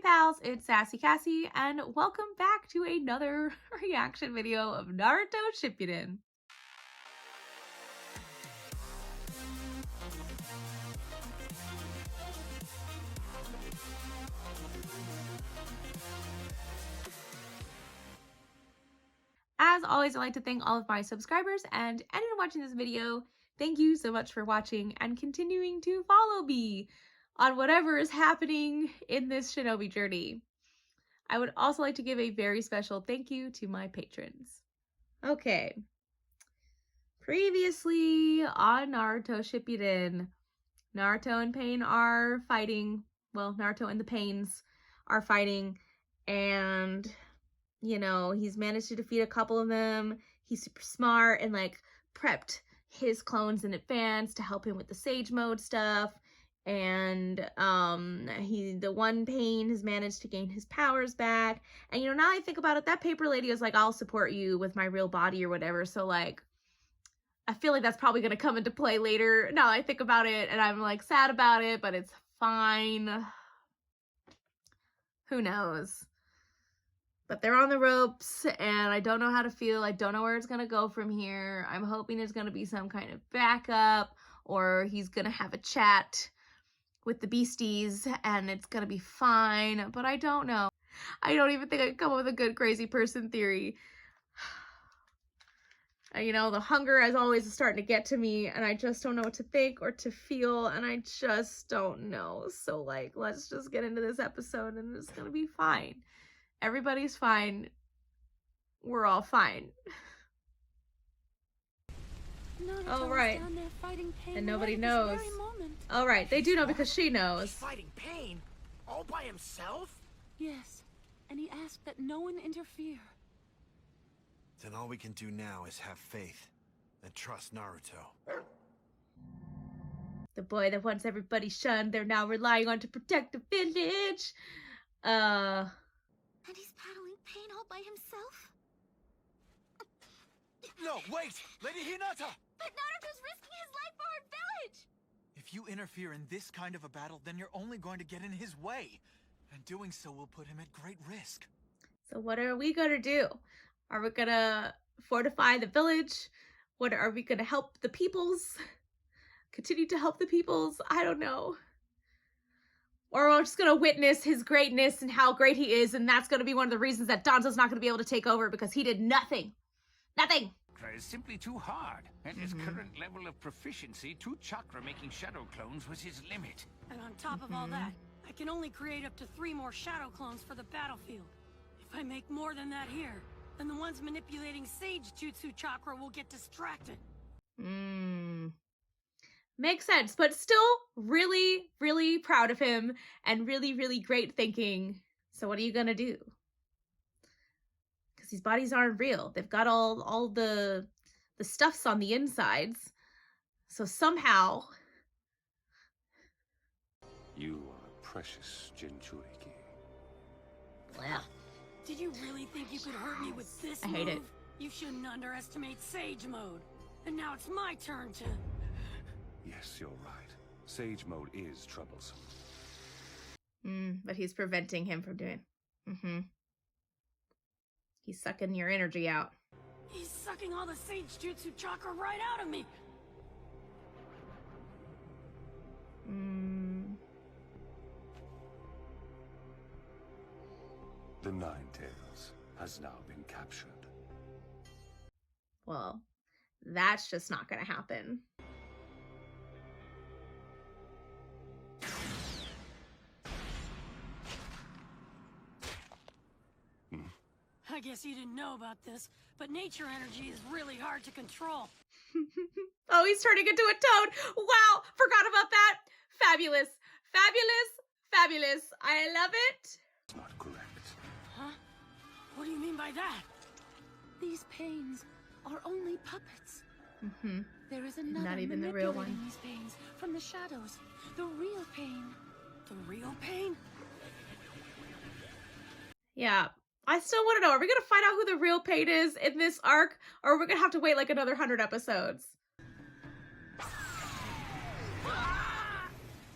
Hey pals, it's Sassy Cassie, and welcome back to another reaction video of Naruto Shippuden. As always, I'd like to thank all of my subscribers and anyone watching this video. Thank you so much for watching and continuing to follow me on whatever is happening in this shinobi journey. I would also like to give a very special thank you to my patrons. Okay. Previously on Naruto Shippuden, Naruto and Pain are fighting. Well, Naruto and the Pains are fighting, and you know, he's managed to defeat a couple of them. He's super smart and like prepped his clones in advance to help him with the Sage Mode stuff. And the one Pain has managed to gain his powers back. And you know, now I think about it, that paper lady is like, I'll support you with my real body or whatever. So like, I feel like that's probably gonna come into play later. Now I think about it and I'm like sad about it, but it's fine. Who knows? But they're on the ropes, and I don't know how to feel. I don't know where it's going to go from here. I'm hoping there's going to be some kind of backup, or he's going to have a chat with the beasties, and it's going to be fine. But I don't know. I don't even think I can come up with a good crazy person theory. You know, the hunger, as always, is starting to get to me, and I just don't know what to think or to feel, and I just don't know. So, like, let's just get into this episode, and it's going to be fine. Everybody's fine. We're all fine. Oh, right. And nobody knows. Oh, right. They do know because she knows. He's fighting Pain? All by himself? Yes. And he asked that no one interfere. Then all we can do now is have faith and trust Naruto. The boy that once everybody shunned, they're now relying on to protect the village. And he's battling Pain all by himself? No, wait! Lady Hinata! But Naruto's risking his life for our village! If you interfere in this kind of a battle, then you're only going to get in his way. And doing so will put him at great risk. So what are we gonna do? Are we gonna fortify the village? What are we gonna help the peoples? Continue to help the peoples? I don't know. Or we're just gonna witness his greatness and how great he is, and that's gonna be one of the reasons that Danzo's not gonna be able to take over, because he did nothing. Nothing! Chakra is simply too hard. At his current level of proficiency, 2 chakra making shadow clones was his limit. And on top of all that, I can only create up to 3 more shadow clones for the battlefield. If I make more than that here, then the ones manipulating Sage Jutsu chakra will get distracted. Makes sense, but still really, really proud of him and really, really great thinking. So what are you gonna do? Because these bodies aren't real. They've got all the stuffs on the insides. So somehow... You are a precious Jinchuriki. Well, Did you really think you could hurt me with this I hate move? it. You shouldn't underestimate Sage Mode. And now it's my turn to... Yes, you're right. Sage Mode is troublesome. But he's preventing him from doing. He's sucking your energy out. He's sucking all the Sage Jutsu chakra right out of me. The Nine Tails has now been captured. Well, that's just not gonna happen. I guess you didn't know about this, but nature energy is really hard to control. Oh, he's turning into a toad. Wow, forgot about that. Fabulous, fabulous, fabulous. I love it. It's not correct. Huh? What do you mean by that? These Pains are only puppets. There is another Not even the real manipulating one. these Pains from the shadows. The real Pain. The real Pain? Yeah. I still want to know, are we going to find out who the real Pain is in this arc? Or are we going to have to wait like another 100 episodes?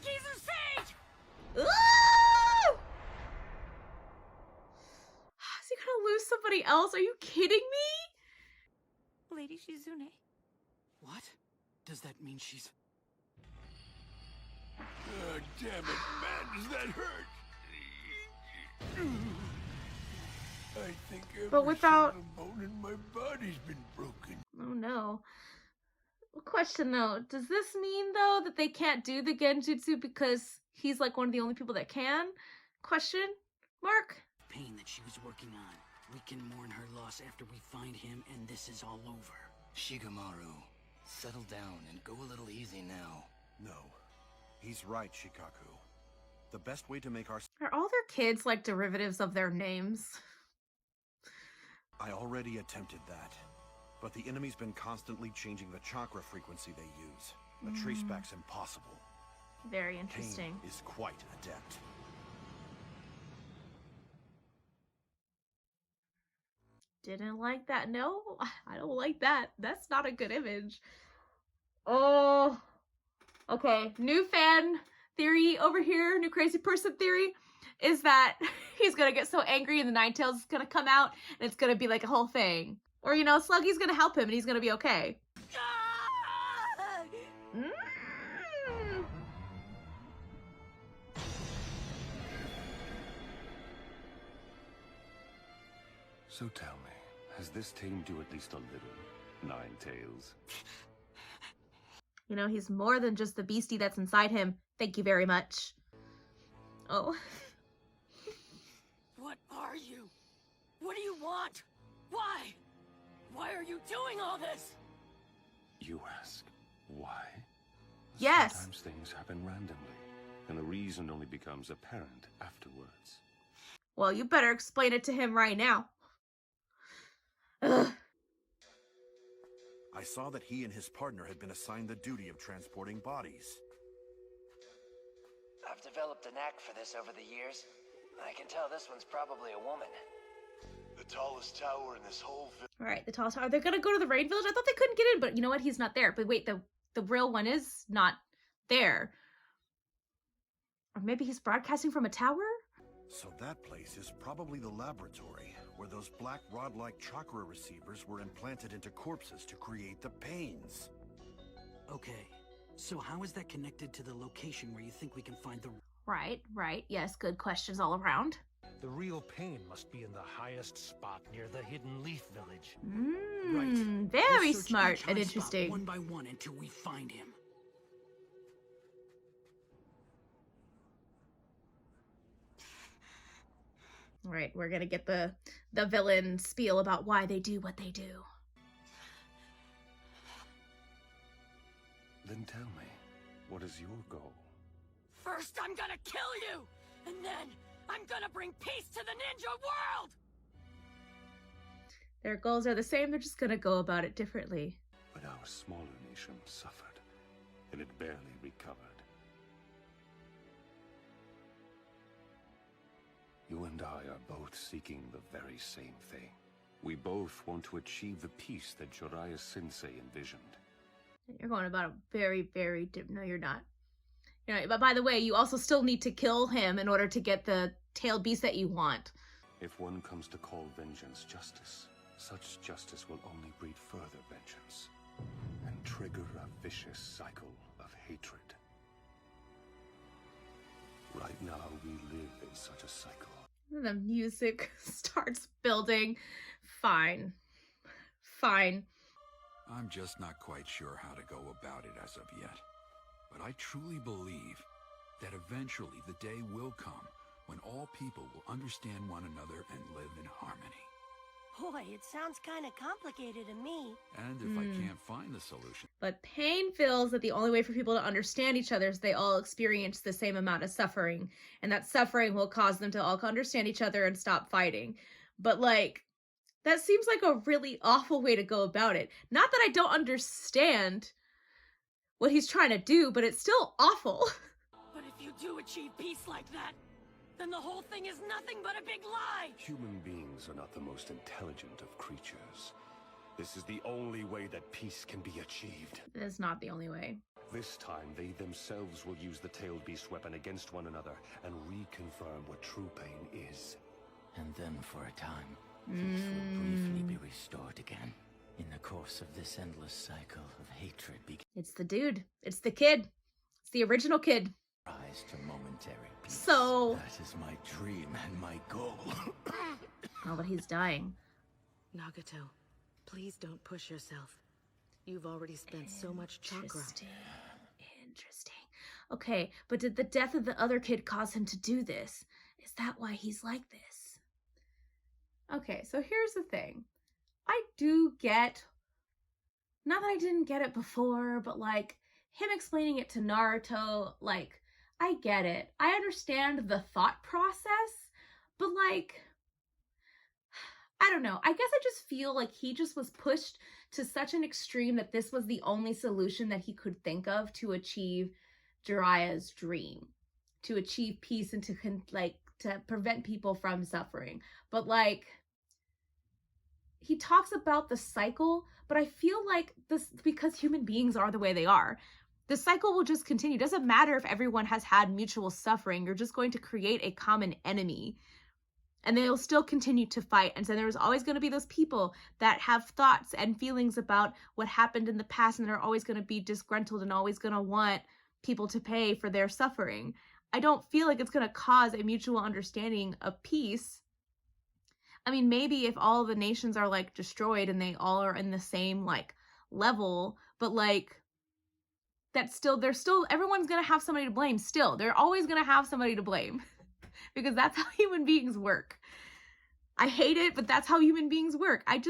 Geezer Sage! Ooh! somebody else? Are you kidding me? Lady Shizune. What? Does that mean she's... Damn it, man, does that hurt? I think But without... bone in my body's been broken. Oh no. Question though, does this mean though that they can't do the genjutsu because he's like one of the only people that can? Question mark? pain that she was working on. We can mourn her loss after we find him, and this is all over. Shigemaru, settle down and go a little easy now. No. He's right, Shikaku. The best way to make our... Are all their kids like derivatives of their names? I already attempted that. But the enemy's been constantly changing the chakra frequency they use. A traceback's impossible. Very interesting. Pain is quite adept. Didn't like that. No, I don't like that. That's not a good image. Oh. Okay, new fan theory over here, new crazy person theory, is that he's gonna get so angry and the Ninetales is gonna come out and it's gonna be like a whole thing. Or, you know, Sluggy's gonna help him and he's gonna be okay. So tell me, has this tamed you at least a little, Ninetales? You know, he's more than just the beastie that's inside him. Thank you very much. Oh. What are you? What do you want? Why? Why are you doing all this? You ask, why? Yes. Sometimes things happen randomly, and the reason only becomes apparent afterwards. Well, you better explain it to him right now. Ugh. I saw that he and his partner had been assigned the duty of transporting bodies. I've developed a knack for this over the years. I can tell this one's probably a woman. The tallest tower in this whole village. Alright, the tallest tower. They're gonna go to the rain village? I thought they couldn't get in, but you know what? He's not there. But wait, the real one is not there. Or maybe he's broadcasting from a tower? So that place is probably the laboratory, where those black rod-like chakra receivers were implanted into corpses to create the pains. Okay, so how is that connected to the location where you think we can find the... Right. Yes, good questions all around. The real pain must be in the highest spot near the hidden leaf village. Right. Very We'll search smart each high and spot interesting. one by one until we find him. Right, we're gonna get the villain spiel about why they do what they do. Then tell me, what is your goal? First, I'm gonna kill you! And then, I'm gonna bring peace to the ninja world! Their goals are the same, they're just gonna go about it differently. But our smaller nation suffered, and it barely recovered. You and I are both seeking the very same thing. We both want to achieve the peace that Jiraiya Sensei envisioned. You're going about it very, very different. No, you're not. You know, but by the way, you also still need to kill him in order to get the tailed beast that you want. If one comes to call vengeance justice, such justice will only breed further vengeance and trigger a vicious cycle of hatred. Right now, we live in such a cycle. The music starts building. Fine. I'm just not quite sure how to go about it as of yet. But I truly believe that eventually the day will come when all people will understand one another and live in harmony. Boy, it sounds kind of complicated to me. And if I can't find the solution... But Pain feels that the only way for people to understand each other is they all experience the same amount of suffering. And that suffering will cause them to all understand each other and stop fighting. But, like, that seems like a really awful way to go about it. Not that I don't understand what he's trying to do, but it's still awful. But if you do achieve peace like that, then the whole thing is nothing but a big lie! Human beings are not the most intelligent of creatures. This is the only way that peace can be achieved. It is not the only way. This time, they themselves will use the tailed beast weapon against one another and reconfirm what true pain is. And then for a time, Peace will briefly be restored again. In the course of this endless cycle of hatred It's the dude. It's the kid. It's the original kid. rise to momentary peace. So... That is my dream and my goal. Oh, but he's dying. Nagato, please don't push yourself. You've already spent so much chakra. Interesting. Okay, but did the death of the other kid cause him to do this? Is that why he's like this? Okay, so here's the thing. I do get, not that I didn't get it before, but like him explaining it to Naruto, like, I get it. I understand the thought process, but like, I don't know. I guess I just feel like he just was pushed to such an extreme that this was the only solution that he could think of to achieve Jiraiya's dream, to achieve peace and to prevent people from suffering. But like, he talks about the cycle, but I feel like this, because human beings are the way they are, the cycle will just continue. It doesn't matter if everyone has had mutual suffering. You're just going to create a common enemy. And they'll still continue to fight. And so there's always going to be those people that have thoughts and feelings about what happened in the past, and they're always going to be disgruntled and always going to want people to pay for their suffering. I don't feel like it's going to cause a mutual understanding of peace. I mean, maybe if all the nations are like destroyed and they all are in the same like level, but like that's still, everyone's going to have somebody to blame still. They're always going to have somebody to blame. Because that's how human beings work. I hate it, but that's how human beings work. I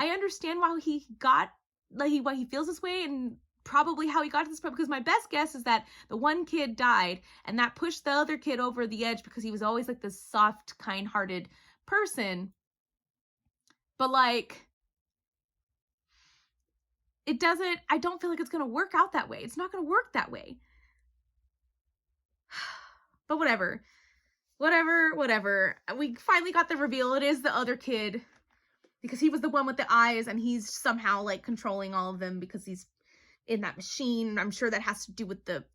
understand why he got, like, why he feels this way and probably how he got to this point, because my best guess is that the one kid died and that pushed the other kid over the edge because he was always like this soft, kind-hearted person. But like, I don't feel like it's going to work out that way. It's not going to work that way. But whatever. We finally got the reveal. It is the other kid, because he was the one with the eyes and he's somehow like controlling all of them because he's in that machine. I'm sure that has to do with the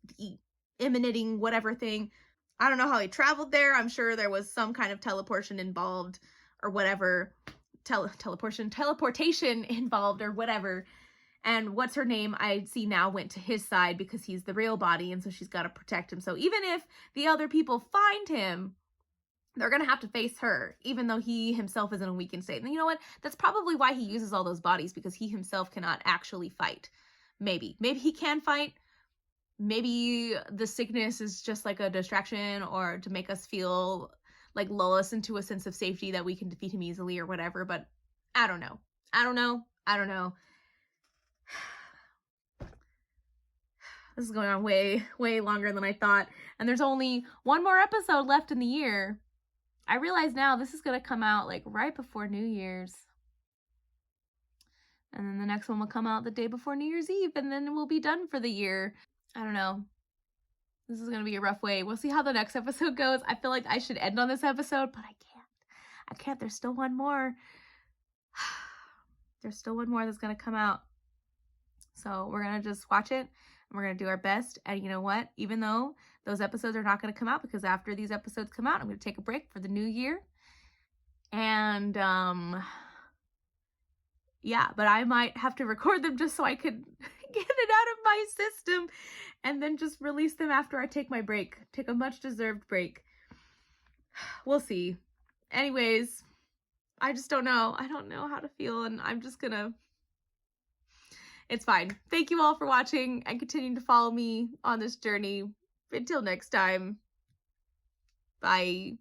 emanating whatever thing. I don't know how he traveled there. I'm sure there was some kind of teleportation involved or whatever. Teleportation involved or whatever. And what's her name, I see now, went to his side because he's the real body, and so she's got to protect him. So even if the other people find him, they're going to have to face her, even though he himself is in a weakened state. And you know what? That's probably why he uses all those bodies, because he himself cannot actually fight. Maybe he can fight. Maybe the sickness is just like a distraction or to make us feel like lull us into a sense of safety that we can defeat him easily or whatever. But I don't know. This is going on way longer than I thought. And there's only one more episode left in the year. I realize now this is going to come out like right before New Year's. And then the next one will come out the day before New Year's Eve. And then we'll be done for the year. I don't know. This is going to be a rough way. We'll see how the next episode goes. I feel like I should end on this episode, but I can't. There's still one more. There's still one more that's going to come out. So we're going to just watch it. And we're going to do our best. And you know what? Even though those episodes are not going to come out, because after these episodes come out, I'm going to take a break for the new year. And, yeah, but I might have to record them just so I could get it out of my system and then just release them after I take my break. Take a much deserved break. We'll see. Anyways, I just don't know. I don't know how to feel, and I'm just gonna... It's fine. Thank you all for watching and continuing to follow me on this journey. Until next time. Bye.